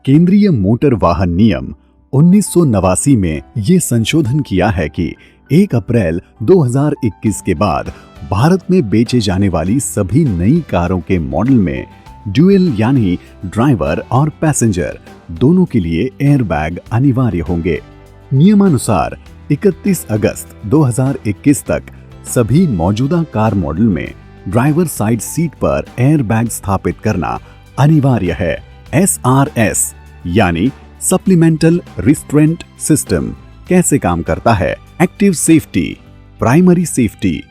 केंद्रीय मोटर वाहन नियम 1989 में ये संशोधन किया है कि 1 अप्रैल 2021 के बाद भारत में बेचे जाने वाली सभी नई कारों के मॉडल में ड्यूल यानी ड्राइवर और पैसेंजर दोनों के लिए एयरबैग अनिवार्य होंगे। नियमानुसार 31 अगस्त 2021 तक सभी मौजूदा कार मॉडल में ड्राइवर साइड सीट पर एयरबैग स्थापित करना अनिवार्य है। SRS यानी सप्लीमेंटल रिस्ट्रेंट सिस्टम कैसे काम करता है? एक्टिव सेफ्टी, प्राइमरी सेफ्टी,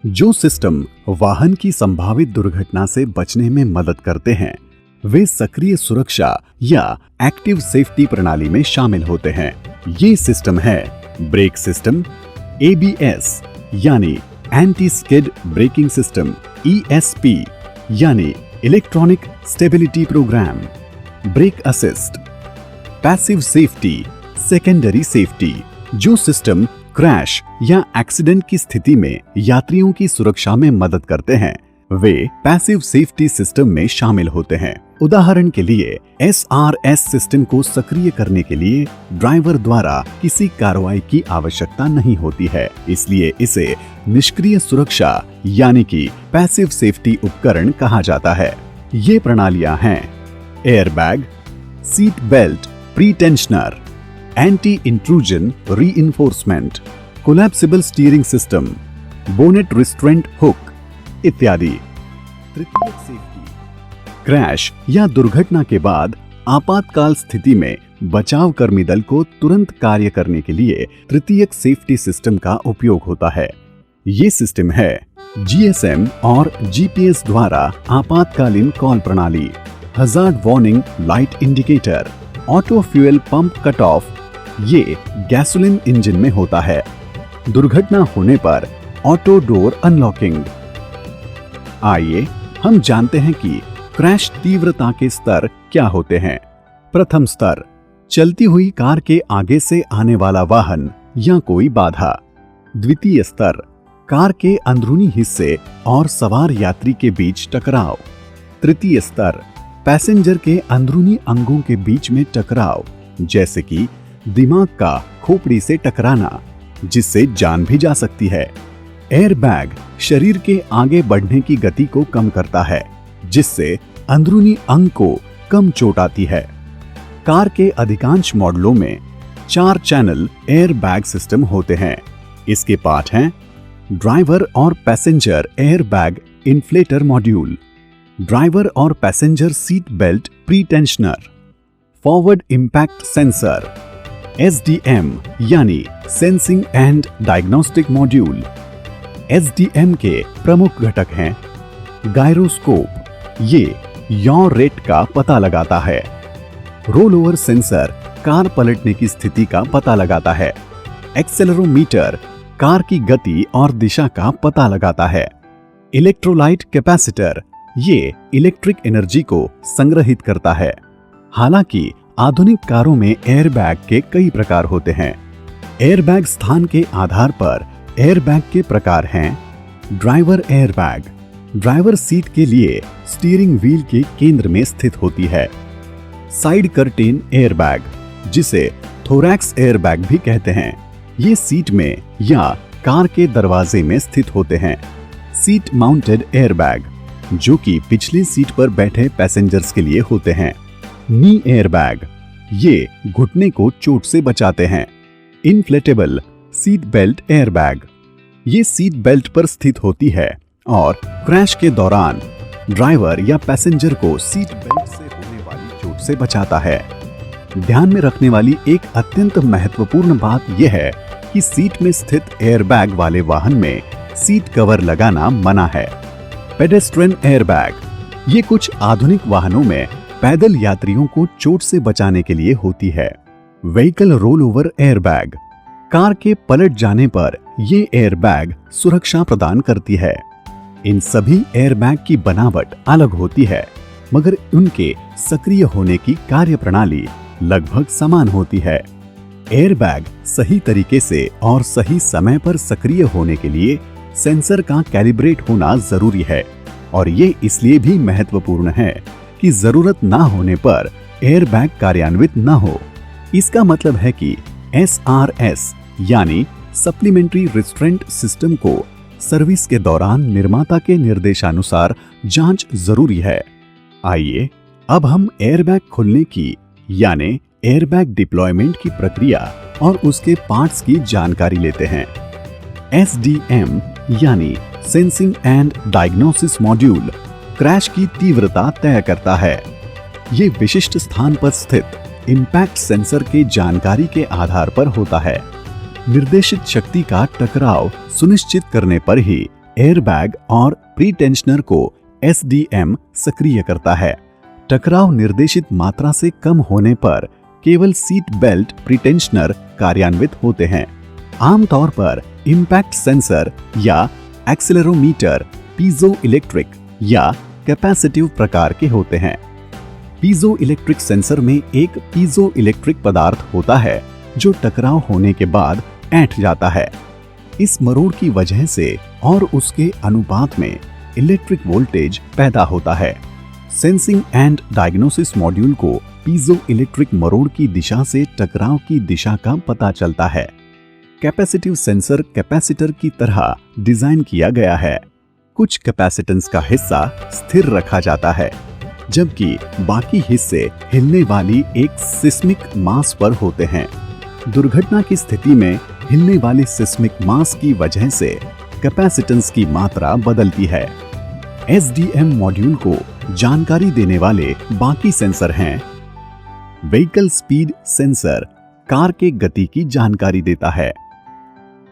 जो सिस्टम वाहन की संभावित दुर्घटना से बचने में मदद करते हैं वे सक्रिय सुरक्षा या एक्टिव सेफ्टी प्रणाली में शामिल होते हैं। ये सिस्टम है ब्रेक सिस्टम, ABS यानी anti skid braking system, ESP यानी electronic stability programme, brake assist, passive safety, secondary safety, जो सिस्टम क्रैश या एक्सीडेंट की स्थिति में यात्रियों की सुरक्षा में मदद करते हैं वे पैसिव सेफ्टी सिस्टम में शामिल होते हैं। उदाहरण के लिए SRS सिस्टम को सक्रिय करने के लिए ड्राइवर द्वारा किसी कार्रवाई की आवश्यकता नहीं होती है, इसलिए इसे निष्क्रिय सुरक्षा यानी कि पैसिव सेफ्टी उपकरण कहा जाता है। ये प्रणालियां हैं airbag, seat belt pre-tensioner, anti intrusion reinforcement, collapsible steering system, bonnet restraint hook इत्यादि। तृतीयक सेफ्टी, क्रैश या दुर्घटना के बाद आपातकाल स्थिति में बचाव कर्मी दल को तुरंत कार्य करने के लिए तृतीयक सेफ्टी सिस्टम का उपयोग होता है। ये सिस्टम है GSM और GPS द्वारा आपातकालीन कॉल प्रणाली, hazard warning light indicator, auto fuel pump cut off, ये गैसोलीन इंजन में होता है। दुर्घटना होने पर ऑटो डोर अनलॉकिंग। आइए हम जानते हैं कि क्रैश तीव्रता के स्तर क्या होते हैं। प्रथम स्तर, चलती हुई कार के आगे से आने वाला वाहन या कोई बाधा। द्वितीय स्तर, कार के अंदरूनी हिस्से और सवार यात्री के बीच टकराव। तृतीय स्तर, पैसेंजर के अंदरूनी अंगों के बीच में टकराव, जैसे कि दिमाग का खोपड़ी से टकराना, जिससे जान भी जा सकती है। एयरबैग शरीर के आगे बढ़ने की गति को कम करता है, जिससे अंदरूनी अंग को कम चोट आती है। कार के अधिकांश मॉडलों में 4 चैनल एयरबैग सिस्टम होते हैं। इसके पार्ट हैं ड्राइवर और passenger airbag inflator module, driver और passenger seat belt pretensioner, forward impact sensor, SDM यानी sensing and diagnostic module. SDM के प्रमुख घटक हैं गायरोस्कोप, ये यॉ रेट का पता लगाता है। रोल ओवर सेंसर, कार पलटने की स्थिति का पता लगाता है। एक्सेलेरोमीटर, कार की गति और दिशा का पता लगाता है। इलेक्ट्रोलाइट कैपेसिटर, ये इलेक्ट्रिक एनर्जी को संग्रहित करता है। हालांकि आधुनिक कारों में एयरबैग के कई प्रकार होते हैं। एयरबैग स्थान के आधार पर एयरबैग के प्रकार हैं ड्राइवर एयरबैग, ड्राइवर सीट के लिए स्टीयरिंग व्हील के केंद्र में स्थित होती है। साइड कर्टेन एयरबैग, जिसे थोरैक्स एयरबैग भी कहते हैं, ये सीट में या कार के दरवाजे में स्थित होते हैं। सीट माउंटेड एयरबैग, जो कि पिछली सीट पर बैठे पैसेंजर्स के लिए होते हैं। नी एयरबैग, ये घुटने को चोट से बचाते हैं। इन्फ्लेटेबल सीट बेल्ट एयरबैग, ये सीट बेल्ट पर स्थित होती है और क्रैश के दौरान ड्राइवर या पैसेंजर को सीट बेल्ट से होने वाली चोट से बचाता है। ध्यान में रखने वाली एक अत्यंत महत्वपूर्ण बात यह है कि सीट में स्थित एयरबैग वाले वाहन में सीट कवर लगाना मना है। पेडेस्ट्रियन एयरबैग, ये कुछ आधुनिक वाहनों में पैदल यात्रियों को चोट से बचाने के लिए होती है। Vehicle roll over airbag, car के पलट जाने पर ये एयरबैग सुरक्षा प्रदान करती है। इन सभी एयरबैग की बनावट अलग होती है, मगर उनके सक्रिय होने की कार्यप्रणाली लगभग समान होती है। एयरबैग सही तरीके से और सही समय पर सक्रिय होने के लिए सेंसर का कैलिब्रेट होना जरूरी है और ये इसलिए भी महत्वपूर्ण है कि जरूरत ना होने पर एयरबैग कार्यान्वित न हो। इसका मतलब है कि SRS यानी सप्लीमेंट्री रिस्ट्रेंट सिस्टम को सर्विस के दौरान निर्माता के निर्देशानुसार जांच जरूरी है। आइए अब हम एयरबैग खुलने की यानी एयरबैग डिप्लॉयमेंट की प्रक्रिया और उसके पार्ट्स की जानकारी लेते हैं। SDM यानी sensing and diagnosis module crash की तीव्रता तय करता है। ये विशिष्ट स्थान पर स्थित इम्पैक्ट सेंसर के जानकारी के आधार पर होता है। निर्देशित शक्ति का टकराव सुनिश्चित करने पर ही एयरबैग और प्रीटेंशनर को SDM सक्रिय करता है। टकराव निर्देशित मात्रा से कम होने पर केवल सीट बेल्ट प्रीटेंशनर कार्यान्वित होते हैं। आमतौर पर इम्पैक्ट सेंसर या एक्सेलेरोमीटर पीजो इलेक्ट्रिक या कैपेसिटिव प्रकार के होते हैं। पीजो इलेक्ट्रिक सेंसर में एक पीजो इलेक्ट्रिक पदार्थ होता है जो टकराव होने के बाद ऐंठ जाता है। इस मरोड़ की वजह से और उसके अनुपात में इलेक्ट्रिक वोल्टेज पैदा होता है। सेंसिंग एंड डायग्नोसिस मॉड्यूल को पीजो इलेक्ट्रिक मरोड़ की दिशा से टकराव की दिशा का पता चलता है। कैपेसिटिव सेंसर कैपेसिटर की तरह डिजाइन किया गया है। कुछ कैपेसिटेंस का हिस्सा स्थिर रखा जाता है, जबकि बाकी हिस्से हिलने वाली एक सिस्मिक मास पर होते हैं। दुर्घटना की स्थिति में हिलने वाले सिस्मिक मास की वजह से कैपेसिटेंस की मात्रा बदलती है। SDM मॉड्यूल को जानकारी देने वाले बाकी सेंसर हैं। व्हीकल स्पीड सेंसर कार के गति की जानकारी देता है।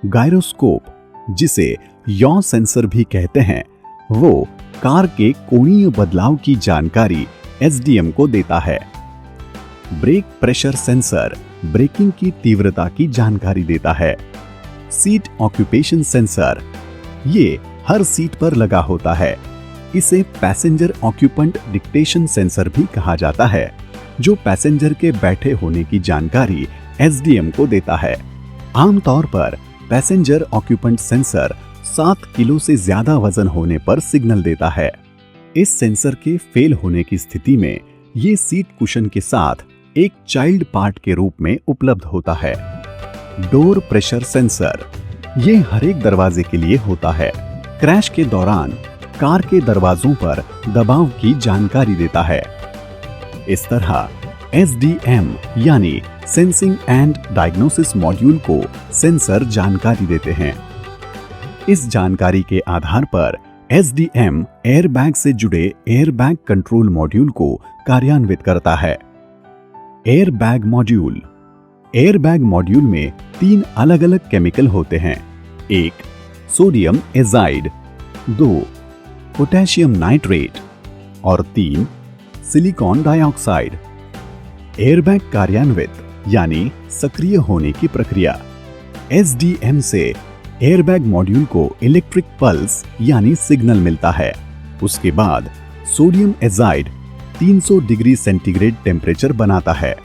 गायरोस्कोप, जिसे यॉ सेंसर भी कहते हैं, वो कार के कोणीय बदलाव की जानकारी SDM को देता है। ब्रेक प्रेशर सेंसर ब्रेकिंग की तीव्रता की जानकारी देता है। सीट ऑक्यूपेशन सेंसर ये हर सीट पर लगा होता है। इसे पैसेंजर ऑक्यूपेंट डिक्टेशन सेंसर भी कहा जाता है, जो पैसेंजर के बैठे होने की जानकारी SDM को देता है। आमतौर पर पैसेंजर ऑक्यूपेंट सेंसर 7 किलो से ज्यादा वजन होने पर सिग्नल देता है। इस सेंसर के फेल होने की स्थिति में ये सीट कुशन के साथ एक चाइल्ड पार्ट के रूप में उपलब्ध होता है। डोर प्रेशर सेंसर ये हर एक दरवाजे के लिए होता है। क्रैश के दौरान कार के दरवाजों पर दबाव की जानकारी देता है। इस तरह SDM यानी सेंसिंग एंड डायग्नोसिस मॉड्यूल को सेंसर जानकारी देते हैं। इस जानकारी के आधार पर SDM एयरबैग से जुड़े एयरबैग कंट्रोल मॉड्यूल को कार्यान्वित करता है। एयरबैग मॉड्यूल एयरबैग मॉड्यूल में 3 अलग अलग केमिकल होते हैं। 1 सोडियम एजाइड, 2 पोटेशियम नाइट्रेट और 3 सिलिकॉन डाइऑक्साइड। एयरबैग कार्यान्वित यानी सक्रिय होने की प्रक्रिया। SDM से एयरबैग मॉड्यूल को इलेक्ट्रिक पल्स यानी सिग्नल मिलता है। उसके बाद sodium azide 300 degree centigrade temperature बनाता है।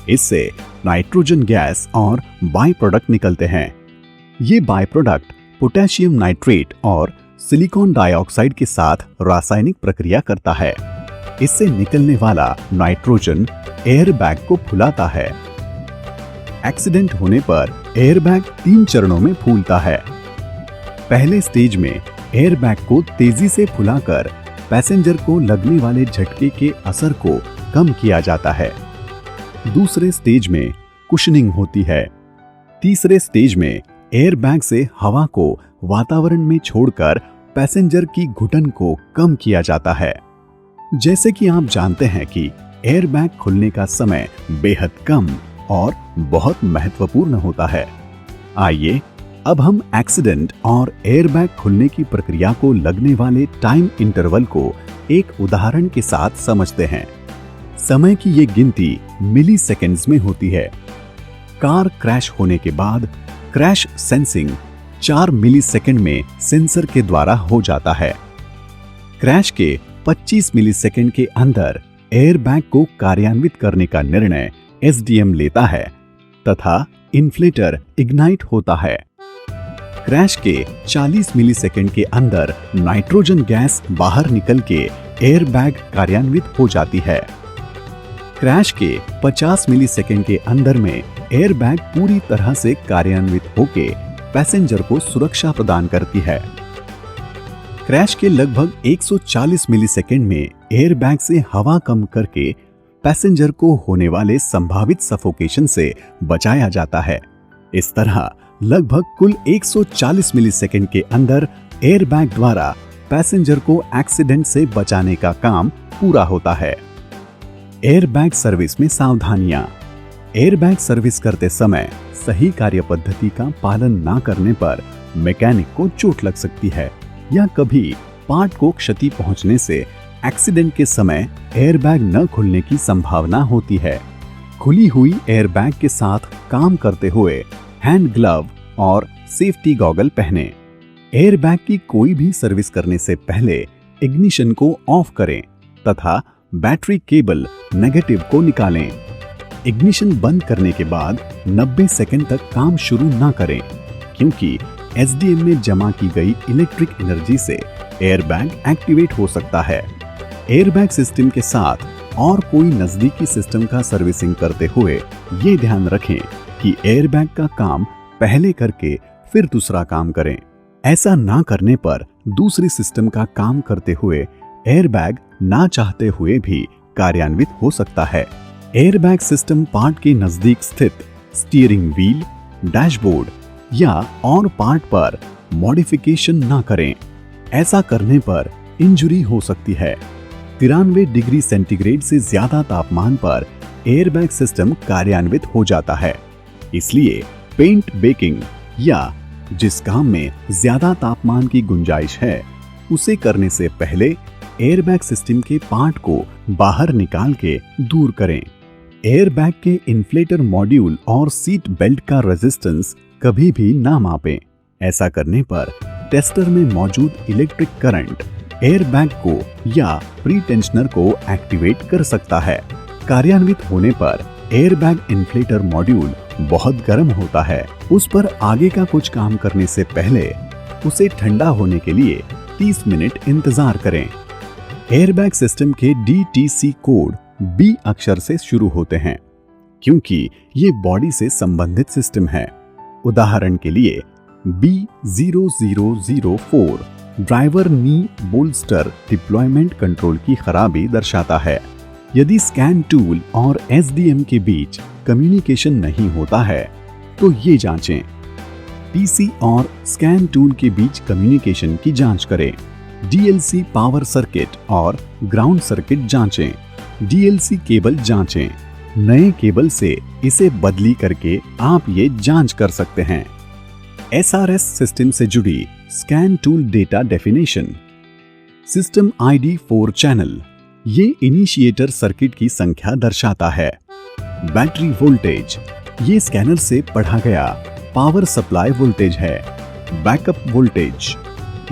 इससे नाइट्रोजन गैस और बाई प्रोडक्ट निकलते हैं। ये बाई प्रोडक्ट पोटेशियम नाइट्रेट और सिलिकॉन डाइऑक्साइड के साथ रासायनिक प्रक्रिया करता है। इससे निकलने वाला नाइट्रोजन एयरबैग को फुलाता है। एक्सीडेंट होने पर एयरबैग 3 चरणों में फूलता है। पहले स्टेज में एयरबैग को तेजी से फुलाकर पैसेंजर को लगने वाले झटके के असर को कम किया जाता है। दूसरे स्टेज में कुशनिंग होती है। तीसरे स्टेज में एयरबैग से हवा को वातावरण में छोड़कर पैसेंजर की घुटन को कम किया जाता है। जैसे कि आप जानते हैं कि एयरबैग खुलने का समय बेहद कम और बहुत महत्वपूर्ण होता है। आइए अब हम एक्सीडेंट और एयरबैग खुलने की प्रक्रिया को लगने वाले टाइम इंटरवल को एक उदाहरण के साथ समझते हैं। समय की ये गिनती मिली सेकेंड्स में होती है। कार क्रैश होने के बाद क्रैश सेंसिंग 4 मिली सेकेंड में सेंसर के द्वारा हो जाता है। क्रैश के 25 मिली सेकेंड के अंदर एयरबैग को कार्यान्वित करने का निर्णय SDM लेता है तथा इन्फ्लेटर इग्नाइट होता है। क्रैश के 40 मिली सेकेंड के अंदर नाइट्रोजन गैस बाहर निकल के एयरबैग कार्यान्वित हो जाती है। क्रैश के 50 मिलीसेकंड के अंदर में एयरबैग पूरी तरह से कार्यान्वित होकर पैसेंजर को सुरक्षा प्रदान करती है। क्रैश के लगभग 140 मिलीसेकंड में एयरबैग से हवा कम करके पैसेंजर को होने वाले संभावित सफोकेशन से बचाया जाता है। इस तरह लगभग कुल 140 मिलीसेकंड के अंदर एयरबैग द्वारा पैसेंजर को एक्सीडेंट से बचाने का काम पूरा होता है। एयरबैग सर्विस में सावधानियां। एयरबैग सर्विस करते समय सही कार्य पद्धति का पालन ना करने पर मैकेनिक को चोट लग सकती है या कभी पार्ट को क्षति पहुंचने से एक्सीडेंट के समय एयरबैग न खुलने की संभावना होती है। खुली हुई एयरबैग के साथ काम करते हुए हैंड ग्लव और सेफ्टी गॉगल पहनें। एयरबैग की कोई भी सर्विस करने से पहले इग्निशन को ऑफ करें तथा बैटरी केबल नेगेटिव को निकालें। इग्निशन बंद करने के बाद 90 सेकंड तक काम शुरू ना करें, क्योंकि एसडीएम में जमा की गई इलेक्ट्रिक एनर्जी से एयरबैग एक्टिवेट हो सकता है। एयरबैग सिस्टम के साथ और कोई नजदीकी सिस्टम का सर्विसिंग करते हुए ये ध्यान रखें कि एयरबैग का काम पहले करके फिर दूसरा काम करें। ऐसा ना करने पर दूसरी सिस्टम का काम करते हुए एयरबैग ना चाहते हुए भी कार्यान्वित हो सकता है। एयरबैग सिस्टम पार्ट के नजदीक स्थित स्टीयरिंग व्हील, डैशबोर्ड या और पार्ट पर मॉडिफिकेशन ना करें। ऐसा करने पर इंजरी हो सकती है। 93 डिग्री सेंटीग्रेड से ज्यादा तापमान पर एयरबैग सिस्टम कार्यान्वित हो जाता है। इसलिए पेंट बेकिंग या जिस काम में ज्यादा तापमान की गुंजाइश है उसे करने से पहले एयरबैग सिस्टम के पार्ट को बाहर निकाल के दूर करें। एयरबैग के इन्फ्लेटर मॉड्यूल और सीट बेल्ट का रेजिस्टेंस कभी भी ना मापें। ऐसा करने पर टेस्टर में मौजूद इलेक्ट्रिक करंट एयरबैग को या प्री टेंशनर को एक्टिवेट कर सकता है। कार्यान्वित होने पर एयरबैग इन्फ्लेटर मॉड्यूल बहुत गर्म होता है। उस पर आगे का कुछ काम करने से पहले उसे ठंडा होने के लिए 30 मिनट इंतजार करें। एयरबैग सिस्टम के DTC कोड B अक्षर से शुरू होते हैं, क्योंकि ये बॉडी से संबंधित सिस्टम है। उदाहरण के लिए B0004 ड्राइवर नी बोल्स्टर डिप्लॉयमेंट कंट्रोल की खराबी दर्शाता है। यदि स्कैन टूल और SDM के बीच कम्युनिकेशन नहीं होता है तो ये जांचें। PC और स्कैन टूल के बीच कम्युनिकेशन की जांच करें। DLC पावर सर्किट और ग्राउंड सर्किट जांचें। DLC केबल जांचें। नए केबल से इसे बदली करके आप ये जांच कर सकते हैं। SRS सिस्टम से जुड़ी scan tool data definition. System ID 4 channel, ये इनिशिएटर सर्किट की संख्या दर्शाता है। बैटरी वोल्टेज, ये स्कैनर से पढ़ा गया पावर सप्लाई वोल्टेज है। बैकअप वोल्टेज,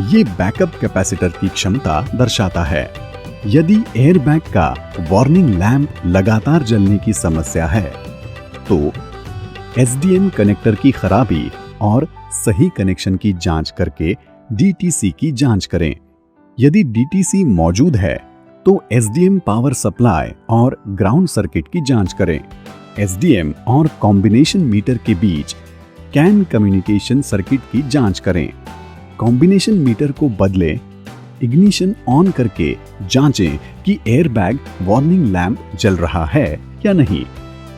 ये बैकअप कैपेसिटर की क्षमता दर्शाता है। यदि एयरबैग का वार्निंग लैंप लगातार जलने की समस्या है तो SDM कनेक्टर की खराबी और सही कनेक्शन की जांच करके DTC की जांच करें। यदि DTC मौजूद है तो SDM पावर सप्लाई और ग्राउंड सर्किट की जांच करें। SDM और कॉम्बिनेशन मीटर के बीच कैन कम्युनिकेशन सर्किट की जांच करें। कॉम्बिनेशन मीटर को बदलें। इग्निशन ऑन करके जांचें कि एयरबैग वार्निंग लैंप जल रहा है या नहीं।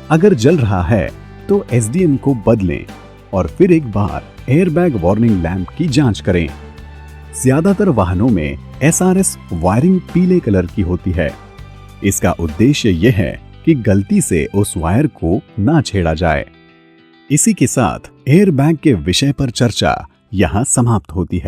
अगर जल रहा है तो SDM को बदलें और फिर एक बार एयरबैग वार्निंग लैंप की जांच करें। ज्यादातर वाहनों में SRS वायरिंग पीले कलर की होती है। इसका उद्देश्य यह है कि गलती से उस वायर को ना छेड़ा जाए। इसी के साथ एयरबैग के विषय पर चर्चा यहाँ समाप्त होती है।